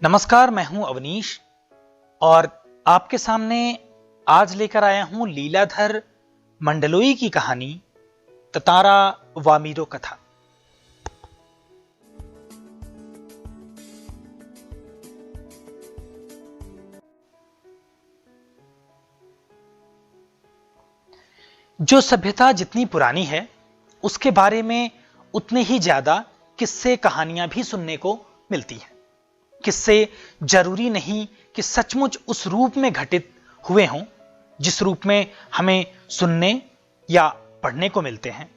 नमस्कार, मैं हूं अवनीश और आपके सामने आज लेकर आया हूं लीलाधर मंडलोई की कहानी ततारा वामीरो कथा। जो सभ्यता जितनी पुरानी है उसके बारे में उतने ही ज्यादा किस्से कहानियां भी सुनने को मिलती हैं। किस्से जरूरी नहीं कि सचमुच उस रूप में घटित हुए हों जिस रूप में हमें सुनने या पढ़ने को मिलते हैं।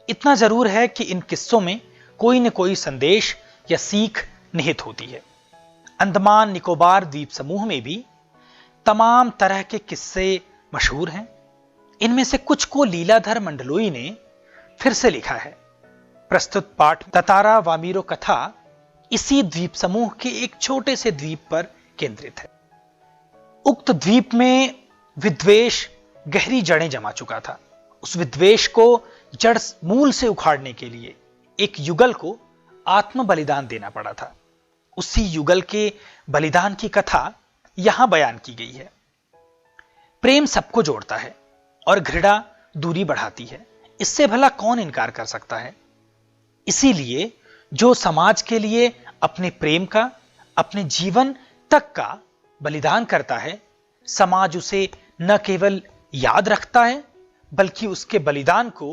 इतना जरूर है कि इन किस्सों में कोई न कोई संदेश या सीख निहित होती है। अंडमान निकोबार द्वीप समूह में भी तमाम तरह के किस्से मशहूर हैं। इनमें से कुछ को लीलाधर मंडलोई ने फिर से लिखा है। प्रस्तुत पाठ ततारा वामीरो कथा इसी द्वीप समूह के एक छोटे से द्वीप पर केंद्रित है। उक्त द्वीप में विद्वेष गहरी जड़ें जमा चुका था। उस विद्वेष को जड़ मूल से उखाड़ने के लिए एक युगल को आत्म बलिदान देना पड़ा था। उसी युगल के बलिदान की कथा यहां बयान की गई है। प्रेम सबको जोड़ता है और घृणा दूरी बढ़ाती है। इससे भला कौन इनकार कर सकता है। इसीलिए जो समाज के लिए अपने प्रेम का, अपने जीवन तक का बलिदान करता है, समाज उसे न केवल याद रखता है बल्कि उसके बलिदान को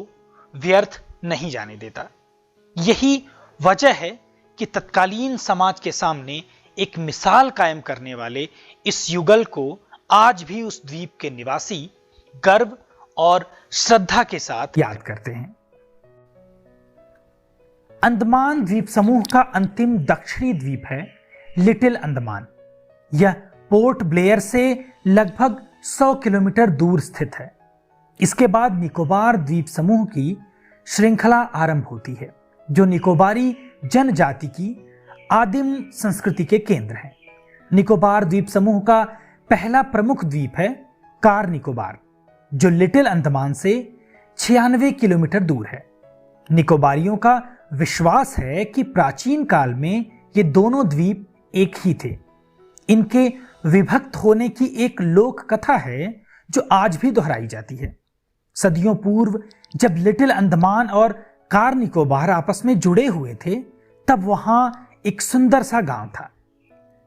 व्यर्थ नहीं जाने देता। यही वजह है कि तत्कालीन समाज के सामने एक मिसाल कायम करने वाले इस युगल को आज भी उस द्वीप के निवासी गर्व और श्रद्धा के साथ याद करते हैं। अंडमान द्वीप समूह का अंतिम दक्षिणी द्वीप है लिटिल अंडमान। यह पोर्ट ब्लेयर से लगभग 100 किलोमीटर दूर स्थित है। इसके बाद निकोबार द्वीप समूह की श्रृंखला आरंभ होती है जो निकोबारी जनजाति की आदिम संस्कृति के केंद्र है। निकोबार द्वीप समूह का पहला प्रमुख द्वीप है कार निकोबार जो लिटिल अंडमान से 96 किलोमीटर दूर है। निकोबारियों का विश्वास है कि प्राचीन काल में ये दोनों द्वीप एक ही थे। इनके विभक्त होने की एक लोक कथा है जो आज भी दोहराई जाती है। सदियों पूर्व जब लिटिल अंडमान और कार निकोबार आपस में जुड़े हुए थे तब वहां एक सुंदर सा गांव था।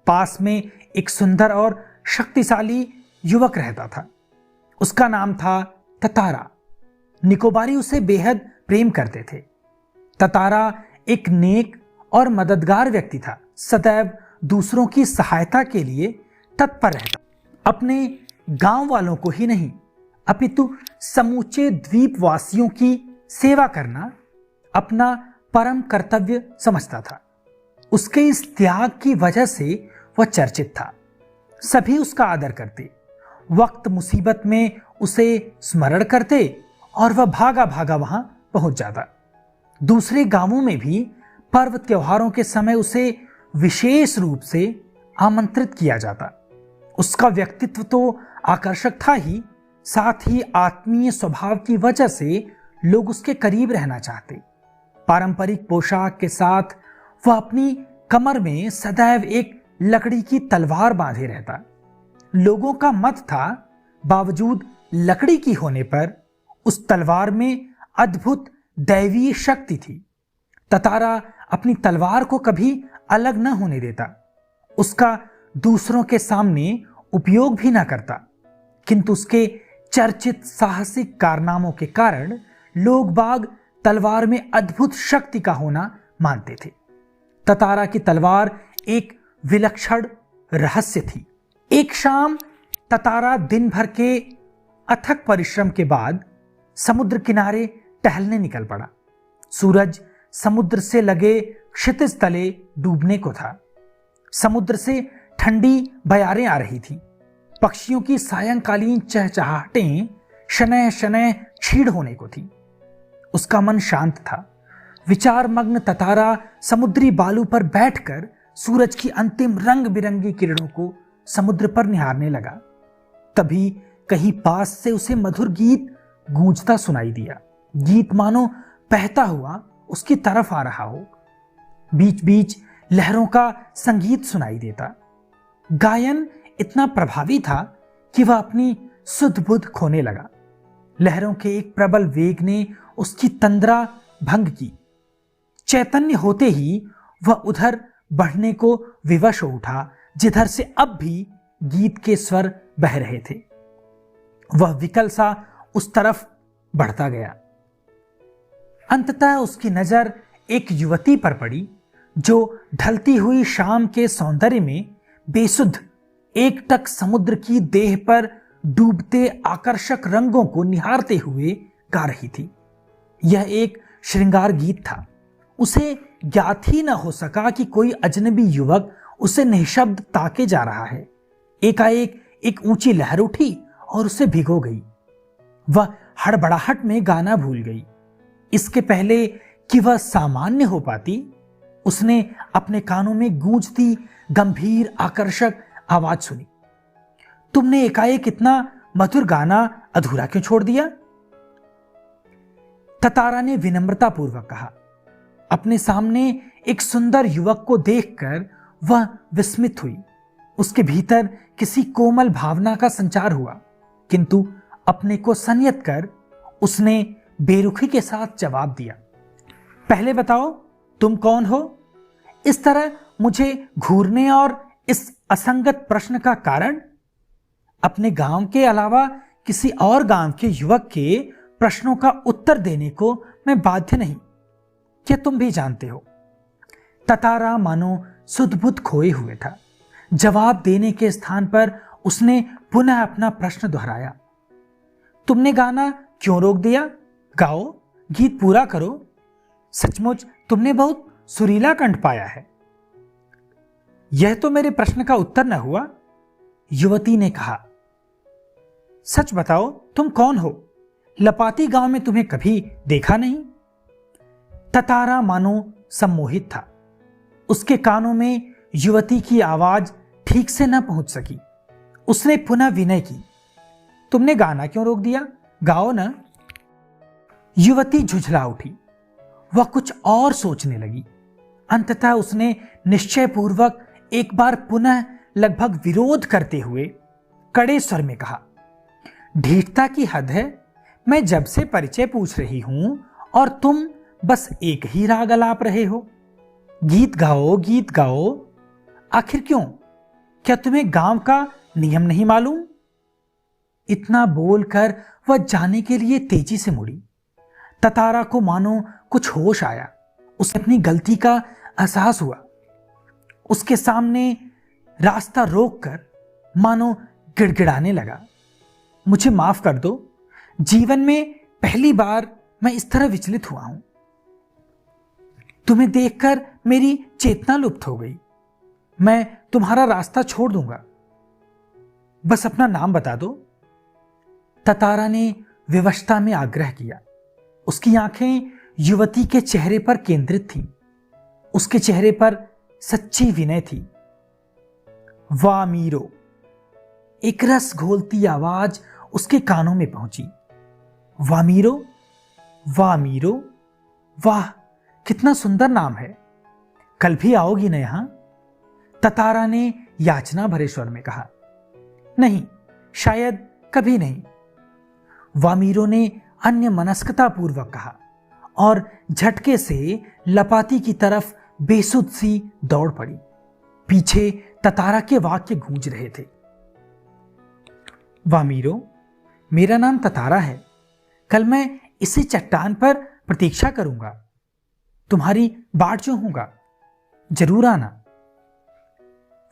पास में एक सुंदर और शक्तिशाली युवक रहता था। उसका नाम था ततारा। निकोबारी उसे बेहद प्रेम करते थे। ततारा एक नेक और मददगार व्यक्ति था। सदैव दूसरों की सहायता के लिए तत्पर रहता। अपने गांव वालों को ही नहीं अपितु समूचे द्वीपवासियों की सेवा करना अपना परम कर्तव्य समझता था। उसके इस त्याग की वजह से वह चर्चित था। सभी उसका आदर करते, वक्त मुसीबत में उसे स्मरण करते और वह भागा भागा वहां पहुंच जाता। दूसरे गांवों में भी पर्व त्योहारों के समय उसे विशेष रूप से आमंत्रित किया जाता। उसका व्यक्तित्व तो आकर्षक था ही, साथ ही आत्मीय स्वभाव की वजह से लोग उसके करीब रहना चाहते। पारंपरिक पोशाक के साथ वह अपनी कमर में सदैव एक लकड़ी की तलवार बांधे रहता। लोगों का मत था बावजूद लकड़ी की होने पर उस तलवार में अद्भुत दैवीय शक्ति थी। ततारा अपनी तलवार को कभी अलग न होने देता। उसका दूसरों के सामने उपयोग भी न करता, किंतु उसके चर्चित साहसिक कारनामों के कारण लोग बाग तलवार में अद्भुत शक्ति का होना मानते थे। ततारा की तलवार एक विलक्षण रहस्य थी। एक शाम ततारा दिन भर के अथक परिश्रम के बाद समुद्र किनारे टहलने निकल पड़ा। सूरज समुद्र से लगे क्षितिज तले डूबने को था। समुद्र से ठंडी बयारें आ रही थी। पक्षियों की सायंकालीन चहचहाहटें शनैः शनैः क्षीण होने को थी। उसका मन शांत था। विचार मग्न ततारा समुद्री बालू पर बैठकर सूरज की अंतिम रंग बिरंगी किरणों को समुद्र पर निहारने लगा। तभी कहीं पास से उसे मधुर गीत गूंजता सुनाई दिया। गीत मानो बहता हुआ उसकी तरफ आ रहा हो। बीच बीच लहरों का संगीत सुनाई देता। गायन इतना प्रभावी था कि वह अपनी सुध बुध खोने लगा। लहरों के एक प्रबल वेग ने उसकी तंद्रा भंग की। चैतन्य होते ही वह उधर बढ़ने को विवश हो उठा जिधर से अब भी गीत के स्वर बह रहे थे। वह विकल सा उस तरफ बढ़ता गया। अंततः उसकी नजर एक युवती पर पड़ी जो ढलती हुई शाम के सौंदर्य में बेसुध एकटक समुद्र की देह पर डूबते आकर्षक रंगों को निहारते हुए गा रही थी। यह एक श्रृंगार गीत था। उसे ज्ञात ही न हो सका कि कोई अजनबी युवक उसे निःशब्द ताके जा रहा है। एकाएक एक ऊंची लहर उठी और उसे भिगो गई। वह हड़बड़ाहट में गाना भूल गई। इसके पहले कि वह सामान्य हो पाती, उसने अपने कानों में गूंजती गंभीर आकर्षक आवाज सुनी। तुमने एकाएक इतना मधुर गाना अधूरा क्यों छोड़ दिया? ततारा ने विनम्रतापूर्वक कहा। अपने सामने एक सुंदर युवक को देखकर वह विस्मित हुई। उसके भीतर किसी कोमल भावना का संचार हुआ, किंतु अपने को संयत कर उसने बेरुखी के साथ जवाब दिया। पहले बताओ तुम कौन हो? इस तरह मुझे घूरने और इस असंगत प्रश्न का कारण? अपने गांव के अलावा किसी और गांव के युवक के प्रश्नों का उत्तर देने को मैं बाध्य नहीं। क्या तुम भी जानते हो? ततारा मानो सुध-बुध खोए हुए था। जवाब देने के स्थान पर उसने पुनः अपना प्रश्न दोहराया। तुमने गाना क्यों रोक दिया? गाओ, गीत पूरा करो। सचमुच तुमने बहुत सुरीला कंठ पाया है। यह तो मेरे प्रश्न का उत्तर न हुआ, युवती ने कहा। सच बताओ तुम कौन हो? लपाती गांव में तुम्हें कभी देखा नहीं। ततारा मानो सम्मोहित था। उसके कानों में युवती की आवाज ठीक से न पहुंच सकी। उसने पुनः विनय की। तुमने गाना क्यों रोक दिया? गाओ ना। युवती झुझला उठी। वह कुछ और सोचने लगी। अंततः उसने निश्चयपूर्वक एक बार पुनः लगभग विरोध करते हुए कड़े स्वर में कहा, ढीठता की हद है। मैं जब से परिचय पूछ रही हूं और तुम बस एक ही राग अलाप रहे हो। गीत गाओ, गीत गाओ। आखिर क्यों? क्या तुम्हें गांव का नियम नहीं मालूम? इतना बोलकर वह जाने के लिए तेजी से मुड़ी। ततारा को मानो कुछ होश आया। उसे अपनी गलती का एहसास हुआ। उसके सामने रास्ता रोककर मानो गिड़गिड़ाने लगा। मुझे माफ कर दो। जीवन में पहली बार मैं इस तरह विचलित हुआ हूं। तुम्हें देखकर मेरी चेतना लुप्त हो गई। मैं तुम्हारा रास्ता छोड़ दूंगा। बस अपना नाम बता दो। ततारा ने विवशता में आग्रह किया। उसकी आंखें युवती के चेहरे पर केंद्रित थीं। उसके चेहरे पर सच्ची विनय थी। वाह मीरो। एक रस घोलती आवाज उसके कानों में पहुंची। वाह मीरो, वाह मीरो, वाह कितना सुंदर नाम है। कल भी आओगी ना यहां? ततारा ने याचना भरे स्वर में कहा। नहीं, शायद कभी नहीं, वामीरो ने अन्य मनस्कता पूर्वक कहा और झटके से लपाती की तरफ बेसुध सी दौड़ पड़ी। पीछे ततारा के वाक्य गूंज रहे थे। वामीरो, मेरा नाम ततारा है। कल मैं इसी चट्टान पर प्रतीक्षा करूंगा। तुम्हारी बाट जोहूंगा। जरूर आना।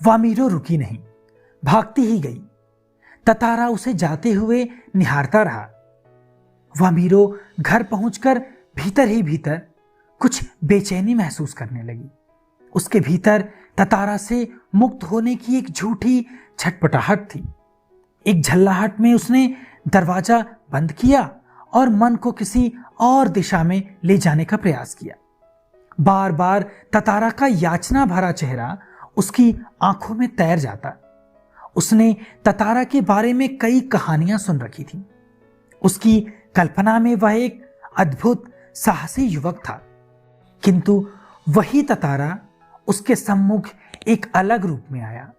वामीरो रुकी नहीं, भागती ही गई। ततारा उसे जाते हुए निहारता रहा। वामीरो घर पहुंचकर भीतर ही भीतर कुछ बेचैनी महसूस करने लगी। उसके भीतर ततारा से मुक्त होने की एक झूठी छटपटाहट थी। एक झल्लाहट में उसने दरवाजा बंद किया और मन को किसी और दिशा में ले जाने का प्रयास किया। बार बार ततारा का याचना भरा चेहरा उसकी आंखों में तैर जाता। उसने ततारा के बारे में कई कहानियां सुन रखी थी। उसकी कल्पना में वह एक अद्भुत साहसी युवक था, किंतु वही ततारा उसके सम्मुख एक अलग रूप में आया।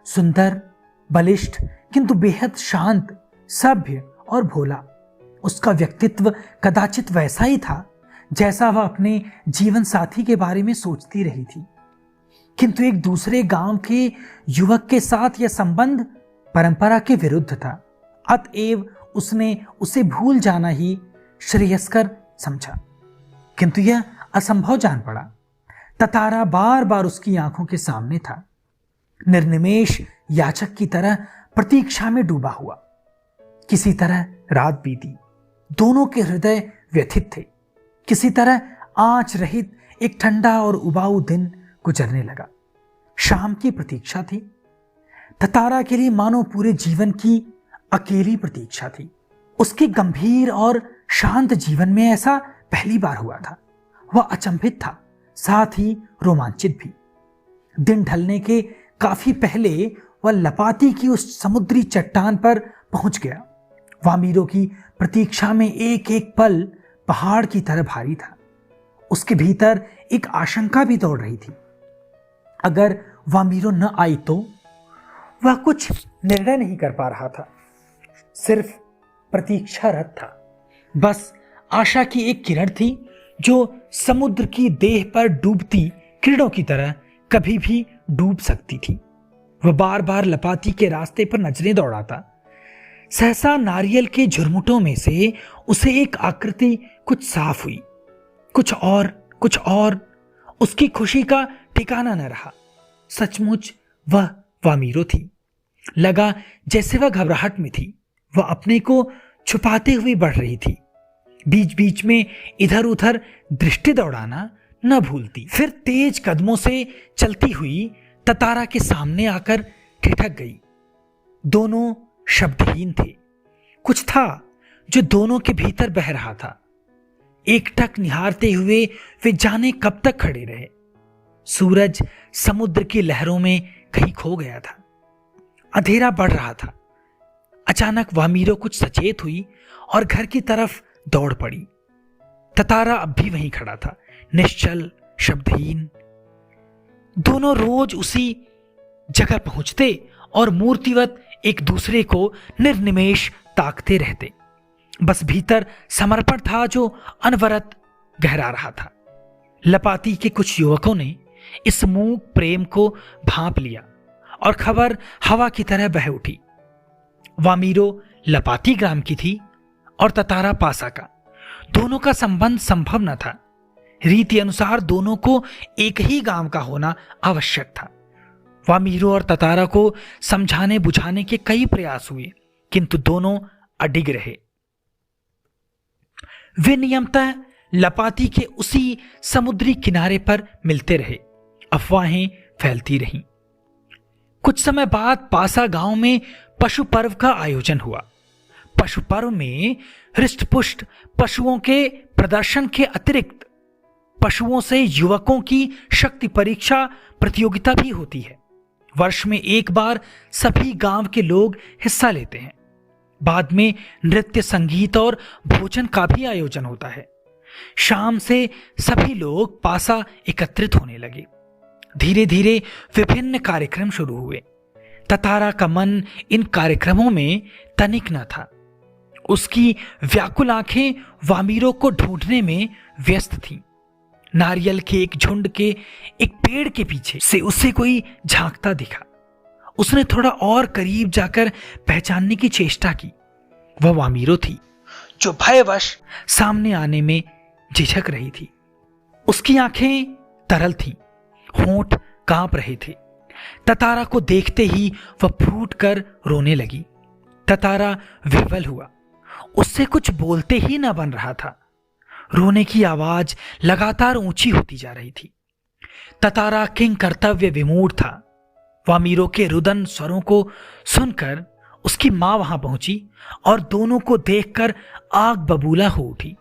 सुंदर, बलिष्ठ, किंतु बेहद शांत, सभ्य और भोला। उसका व्यक्तित्व कदाचित वैसा ही था जैसा वह अपने जीवन साथी के बारे में सोचती रही थी, किंतु एक दूसरे गांव के युवक के साथ यह संबंध परंपरा के विरुद्ध था। अतएव उसने उसे भूल जाना ही श्रेयस्कर समझा, किंतु यह असंभव जान पड़ा। ततारा बार बार उसकी आंखों के सामने था, निर्निमेष याचक की तरह प्रतीक्षा में डूबा हुआ। किसी तरह रात बीती, दोनों के हृदय व्यथित थे। किसी तरह आंच रहित एक ठंडा और उबाऊ दिन गुजरने लगा। शाम की प्रतीक्षा थी। ततारा के लिए मानो पूरे जीवन की अकेली प्रतीक्षा थी। उसके गंभीर और शांत जीवन में ऐसा पहली बार हुआ था। वह अचंभित था, साथ ही रोमांचित भी। दिन ढलने के काफी पहले वह लपाती की उस समुद्री चट्टान पर पहुंच गया। वामीरो की प्रतीक्षा में एक एक पल पहाड़ की तरह भारी था। उसके भीतर एक आशंका भी दौड़ रही थी। अगर वामीरो न आई तो? वह कुछ निर्णय नहीं कर पा रहा था, सिर्फ प्रतीक्षारत था। बस आशा की एक किरण थी जो समुद्र की देह पर डूबती किरणों की तरह कभी भी डूब सकती थी। वह बार बार लपाती के रास्ते पर नजरें दौड़ाता। सहसा नारियल के झुरमुटों में से उसे एक आकृति कुछ साफ हुई। कुछ और। उसकी खुशी का ठिकाना न रहा। सचमुच वह वामीरो थी। लगा जैसे वह घबराहट में थी। वह अपने को छुपाते हुए बढ़ रही थी। बीच बीच में इधर उधर दृष्टि दौड़ाना न भूलती। फिर तेज कदमों से चलती हुई ततारा के सामने आकर ठिठक गई। दोनों शब्दहीन थे। कुछ था जो दोनों के भीतर बह रहा था। एकटक निहारते हुए वे जाने कब तक खड़े रहे। सूरज समुद्र की लहरों में कहीं खो गया था। अंधेरा बढ़ रहा था। अचानक वामीरो कुछ सचेत हुई और घर की तरफ दौड़ पड़ी। ततारा अब भी वहीं खड़ा था, निश्चल, शब्दहीन। दोनों रोज उसी जगह पहुंचते और मूर्तिवत एक दूसरे को निर्निमेष ताकते रहते। बस भीतर समर्पण था जो अनवरत गहरा रहा था। लपाती के कुछ युवकों ने इस मूक प्रेम को भांप लिया और खबर हवा की तरह बह उठी। वामीरो लपाती ग्राम की थी और ततारा पासा का। दोनों का संबंध संभव न था। रीति अनुसार दोनों को एक ही गांव का होना आवश्यक था। वामीरो और ततारा को समझाने बुझाने के कई प्रयास हुए, किंतु दोनों अडिग रहे। वे नियमतः लपाती के उसी समुद्री किनारे पर मिलते रहे। अफवाहें फैलती रहीं। कुछ समय बाद पासा गांव में पशु पर्व का आयोजन हुआ। पशु पर्व में हृष्टपुष्ट पशुओं के प्रदर्शन के अतिरिक्त पशुओं से युवकों की शक्ति परीक्षा प्रतियोगिता भी होती है। वर्ष में एक बार सभी गांव के लोग हिस्सा लेते हैं। बाद में नृत्य, संगीत और भोजन का भी आयोजन होता है। शाम से सभी लोग पासा एकत्रित होने लगे। धीरे धीरे विभिन्न कार्यक्रम शुरू हुए। ततारा का मन इन कार्यक्रमों में तनिक न था। उसकी व्याकुल आंखें वामीरो को ढूंढने में व्यस्त थीं। नारियल के एक झुंड के एक पेड़ के पीछे से उसे कोई झांकता दिखा। उसने थोड़ा और करीब जाकर पहचानने की चेष्टा की। वह वामीरो थी जो भयवश सामने आने में झिझक रही थी। उसकी आंखें तरल थीं, होंठ कांप रहे थे। ततारा को देखते ही वह फूट कर रोने लगी। ततारा विह्वल हुआ। उससे कुछ बोलते ही न बन रहा था। रोने की आवाज लगातार ऊंची होती जा रही थी। ततारा किंग कर्तव्य विमूढ़ था। वामीरो के रुदन स्वरों को सुनकर उसकी मां वहां पहुंची और दोनों को देखकर आग बबूला हो उठी।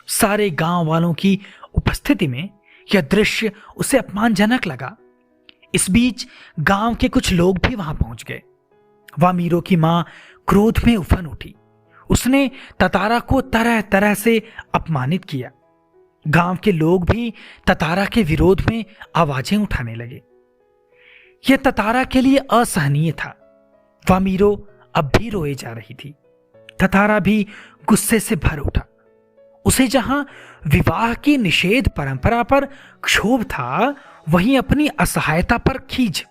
सारे गांव वालों की उपस्थिति में यह दृश्य उसे अपमानजनक लगा। इस बीच गांव के कुछ लोग भी वहां पहुंच गए। वामीरो की मां क्रोध में उफन उठी। उसने ततारा को तरह तरह से अपमानित किया। गांव के लोग भी ततारा के विरोध में आवाजें उठाने लगे। यह ततारा के लिए असहनीय था। वामीरो अब भी रोए जा रही थी। ततारा भी गुस्से से भर उठा। उसे जहां विवाह की निषेध परंपरा पर क्षोभ था, वहीं अपनी असहायता पर खीज।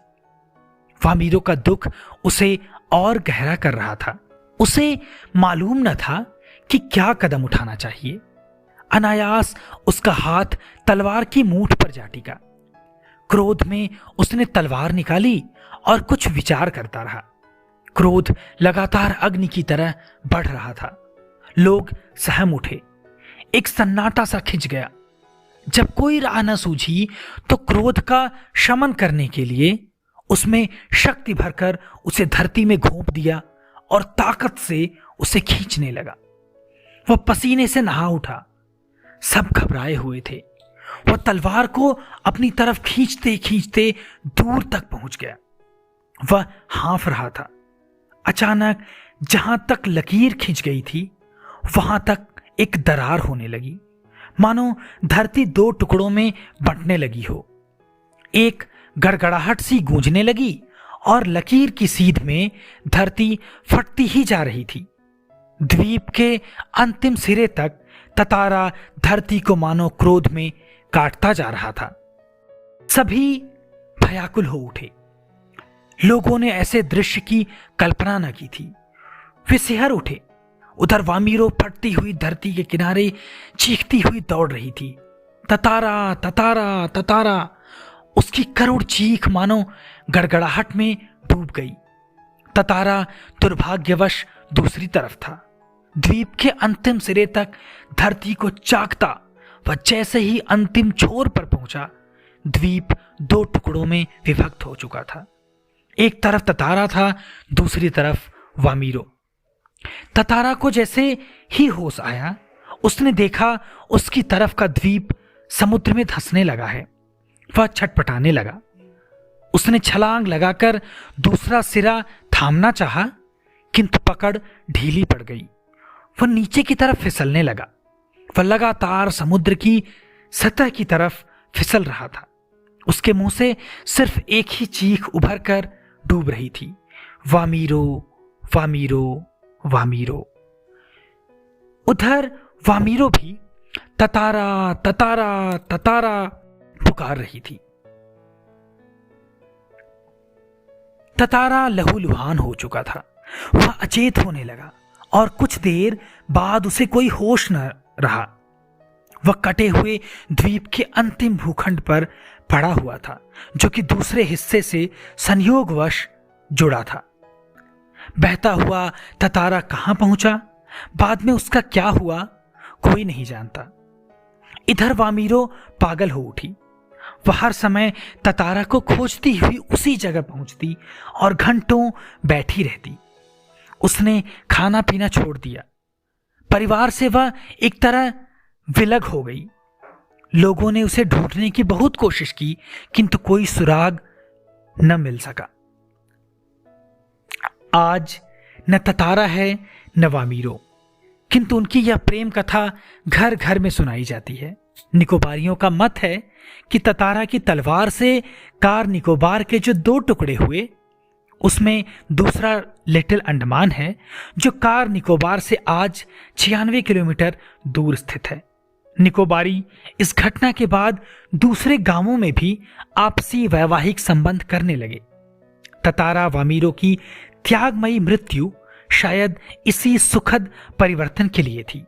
वामीरो का दुख उसे और गहरा कर रहा था। उसे मालूम न था कि क्या कदम उठाना चाहिए। अनायास उसका हाथ तलवार की मूठ पर जा टिका। क्रोध में उसने तलवार निकाली और कुछ विचार करता रहा। क्रोध लगातार अग्नि की तरह बढ़ रहा था। लोग सहम उठे। एक सन्नाटा सा खिंच गया। जब कोई राह न सूझी तो क्रोध का शमन करने के लिए उसमें शक्ति भरकर उसे धरती में घोंप दिया और ताकत से उसे खींचने लगा। वह पसीने से नहा उठा। सब घबराए हुए थे। वह तलवार को अपनी तरफ खींचते खींचते दूर तक पहुंच गया। वह हाँफ रहा था। अचानक जहां तक लकीर खिंच गई थी, वहां तक एक दरार होने लगी, मानो धरती दो टुकड़ों में बंटने लगी हो। एक गड़गड़ाहट सी गूंजने लगी और लकीर की सीध में धरती फटती ही जा रही थी। द्वीप के अंतिम सिरे तक ततारा धरती को मानो क्रोध में काटता जा रहा था। सभी भयाकुल हो उठे। लोगों ने ऐसे दृश्य की कल्पना न की थी। वे सिहर उठे। उधर वामीरो फटती हुई धरती के किनारे चीखती हुई दौड़ रही थी। ततारा ततारा ततारा। उसकी करुण चीख मानो गड़गड़ाहट में डूब गई। ततारा दुर्भाग्यवश दूसरी तरफ था। द्वीप के अंतिम सिरे तक धरती को चाकता वह जैसे ही अंतिम छोर पर पहुंचा, द्वीप दो टुकड़ों में विभक्त हो चुका था। एक तरफ ततारा था, दूसरी तरफ वामीरो। ततारा को जैसे ही होश आया, उसने देखा उसकी तरफ का द्वीप समुद्र में धंसने लगा है। वह छटपटाने लगा। उसने छलांग लगाकर दूसरा सिरा थामना चाहा, किंतु पकड़ ढीली पड़ गई। वह नीचे की तरफ फिसलने लगा। वह लगातार समुद्र की सतह की तरफ फिसल रहा था। उसके मुंह से सिर्फ एक ही चीख उभर कर डूब रही थी, वामीरो वामीरो वामीरो। उधर वामीरो भी ततारा ततारा ततारा पुकार रही थी। ततारा लहूलुहान हो चुका था। वह अचेत होने लगा और कुछ देर बाद उसे कोई होश न रहा। वह कटे हुए द्वीप के अंतिम भूखंड पर पड़ा हुआ था, जो कि दूसरे हिस्से से संयोगवश जुड़ा था। बहता हुआ ततारा कहां पहुंचा, बाद में उसका क्या हुआ, कोई नहीं जानता। इधर वामीरो पागल हो उठी। वह हर समय ततारा को खोजती हुई उसी जगह पहुंचती और घंटों बैठी रहती। उसने खाना पीना छोड़ दिया। परिवार से वह एक तरह विलग हो गई। लोगों ने उसे ढूंढने की बहुत कोशिश की, किंतु कोई सुराग न मिल सका। आज न ततारा है न वामीरो, किंतु उनकी यह प्रेम कथा घर घर में सुनाई जाती है। निकोबारियों का मत है कि ततारा की तलवार से कार निकोबार के जो दो टुकड़े हुए, उसमें दूसरा लिटिल अंडमान है, जो कार निकोबार से आज 96 किलोमीटर दूर स्थित है। निकोबारी इस घटना के बाद दूसरे गांवों में भी आपसी वैवाहिक संबंध करने लगे। ततारा वामीरो की त्यागमयी मृत्यु शायद इसी सुखद परिवर्तन के लिए थी।